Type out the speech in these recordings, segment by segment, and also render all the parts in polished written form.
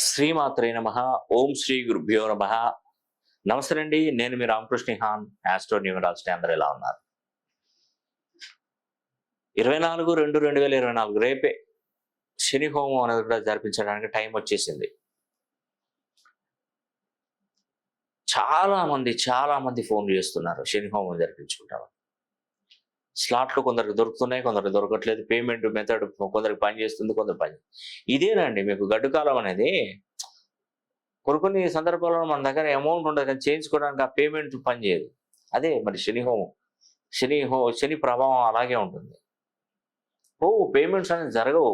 శ్రీమాత్రే నమః. ఓం శ్రీ గురుభ్యో నమః. నమస్తే అండి. నేను మీ రామకృష్ణ హాన్, ఆస్ట్రో న్యూమరాలజిస్ట్. అందరూ ఎలా ఉన్నారు? 24/2/2024 రేపే శని హోమం అనేది కూడా జరిపించడానికి టైం వచ్చేసింది. చాలా మంది ఫోన్ చేస్తున్నారు శని హోమం జరిపించుకుంటారు. స్లాట్లు కొందరికి దొరుకుతున్నాయి, కొందరికి దొరకట్లేదు. పేమెంట్ మెథడ్ కొందరికి పని చేస్తుంది, కొందరు పని. ఇదేనండి మీకు గడ్డు కాలం అనేది. కొన్ని సందర్భాల్లో మన దగ్గర అమౌంట్ ఉండదు, కానీ చేయించుకోవడానికి ఆ పేమెంట్ పని చేయదు. అదే మరి శని హోమం, శని ప్రభావం అలాగే ఉంటుంది. పేమెంట్స్ అనేది జరగవు.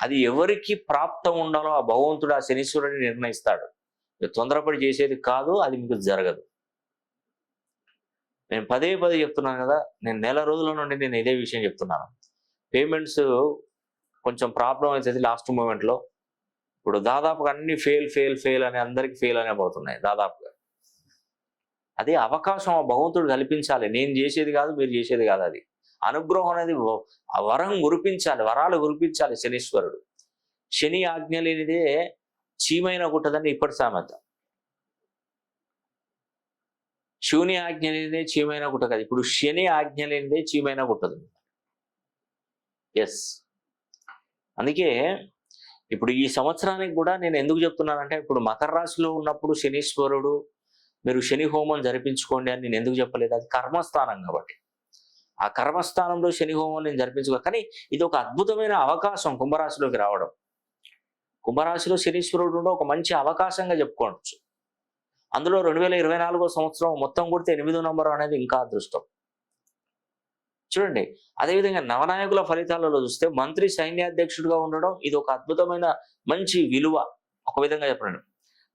అది ఎవరికి ప్రాప్తం ఉండాలో ఆ భగవంతుడు, ఆ శనీశ్వరుడిని నిర్ణయిస్తాడు. మీరు తొందరపడి చేసేది కాదు, అది మీకు జరగదు. నేను పదే చెప్తున్నాను కదా, నేను నెల రోజుల నుండి నేను ఇదే విషయం చెప్తున్నాను. పేమెంట్స్ కొంచెం ప్రాబ్లం అవుతుంది లాస్ట్ మూమెంట్లో. ఇప్పుడు దాదాపుగా అన్ని ఫెయిల్ అని అందరికి ఫెయిల్ అనే పోతున్నాయి దాదాపుగా. అదే అవకాశం ఆ భగవంతుడు కల్పించాలి. నేను చేసేది కాదు, మీరు చేసేది కాదు. అది అనుగ్రహం అనేది వరం కురిపించాలి, వరాలు కురిపించాలి శనీశ్వరుడు. శని ఆజ్ఞ లేనిదే చీమైన గుట్టదని ఇప్పటి సామెత. శివుని ఆజ్ఞ లేనిదే చీమైన గుట్ట కాదు, ఇప్పుడు శని ఆజ్ఞ లేనిదే చీమైన గుట్టదు. ఎస్, అందుకే ఇప్పుడు ఈ సంవత్సరానికి కూడా నేను ఎందుకు చెప్తున్నానంటే, ఇప్పుడు మకర రాశిలో ఉన్నప్పుడు శనీశ్వరుడు మీరు శని హోమం జరిపించుకోండి అని నేను ఎందుకు చెప్పలేదు? అది కర్మస్థానం కాబట్టి. ఆ కర్మస్థానంలో శని హోమం నేను జరిపించుకో. కానీ ఇది ఒక అద్భుతమైన అవకాశం కుంభరాశిలోకి రావడం. కుంభరాశిలో శనీశ్వరుడు ఒక మంచి అవకాశంగా చెప్పుకోవచ్చు. అందులో 2024 సంవత్సరం మొత్తం కొడితే 8వ నంబర్ అనేది ఇంకా అదృష్టం. చూడండి, అదేవిధంగా నవనాయకుల ఫలితాలలో చూస్తే మంత్రి సైన్యాధ్యక్షుడిగా ఉండడం ఇది ఒక అద్భుతమైన మంచి విలువ. ఒక విధంగా చెప్పండి,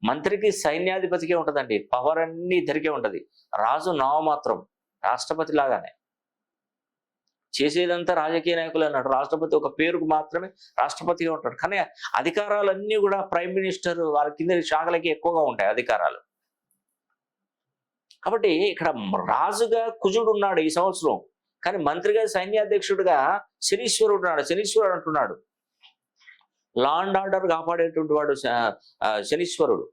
మంత్రికి సైన్యాధిపతికే ఉంటుందండి, పవర్ అన్ని ఇద్దరికే ఉంటుంది. రాజు నామమాత్రం, రాష్ట్రపతి లాగానే చేసేదంతా రాజకీయ నాయకులు అన్నాడు. రాష్ట్రపతి ఒక పేరుకు మాత్రమే రాష్ట్రపతిగా ఉంటాడు, కానీ అధికారాలన్నీ కూడా ప్రైమ్ మినిస్టర్ వాళ్ళ కింద శాఖలకి ఎక్కువగా ఉంటాయి అధికారాలు. కాబట్టి ఇక్కడ రాజుగా కుజుడు ఉన్నాడు ఈ సంవత్సరం, కానీ మంత్రిగా సైన్యాధ్యక్షుడిగా శనీశ్వరుడు ఉన్నాడు. శనీశ్వరుడు అంటున్నాడు లా అండ్ ఆర్డర్ కాపాడేటువంటి వాడు శనీశ్వరుడు.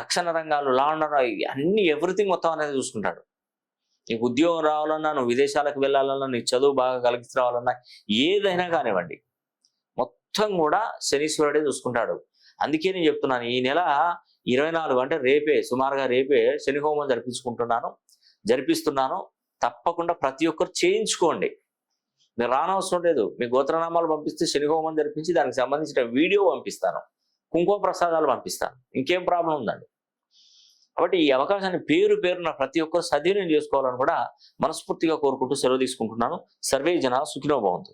రక్షణ రంగాలు, లా అండ్ ఆర్డర్ అన్ని ఎవ్రీథింగ్ మొత్తం అనేది చూసుకుంటాడు. నీకు ఉద్యోగం రావాలన్నా, నువ్వు విదేశాలకు వెళ్ళాలన్నా, నీకు చదువు బాగా కలిసి రావాలన్నా, ఏదైనా కానివ్వండి మొత్తం కూడా శనీశ్వరుడే చూసుకుంటాడు. అందుకే నేను చెప్తున్నాను, ఈ నెల 24 అంటే రేపే, సుమారుగా రేపే శని హోమం జరిపిస్తున్నాను. తప్పకుండా ప్రతి ఒక్కరు చేయించుకోండి. మీరు రానవసరం లేదు. మీ గోత్రనామాలు పంపిస్తే శని హోమం జరిపించి దానికి సంబంధించిన వీడియో పంపిస్తాను, కుంకుమ ప్రసాదాలు పంపిస్తాను. ఇంకేం ప్రాబ్లం ఉందండి? కాబట్టి ఈ అవకాశాన్ని పేరున ప్రతి ఒక్కరు సద్వినియోగం చేసుకోవాలని కూడా మనస్ఫూర్తిగా కోరుకుంటూ సెలవు తీసుకుంటున్నాను. సర్వే జన సుఖినో భవంతు.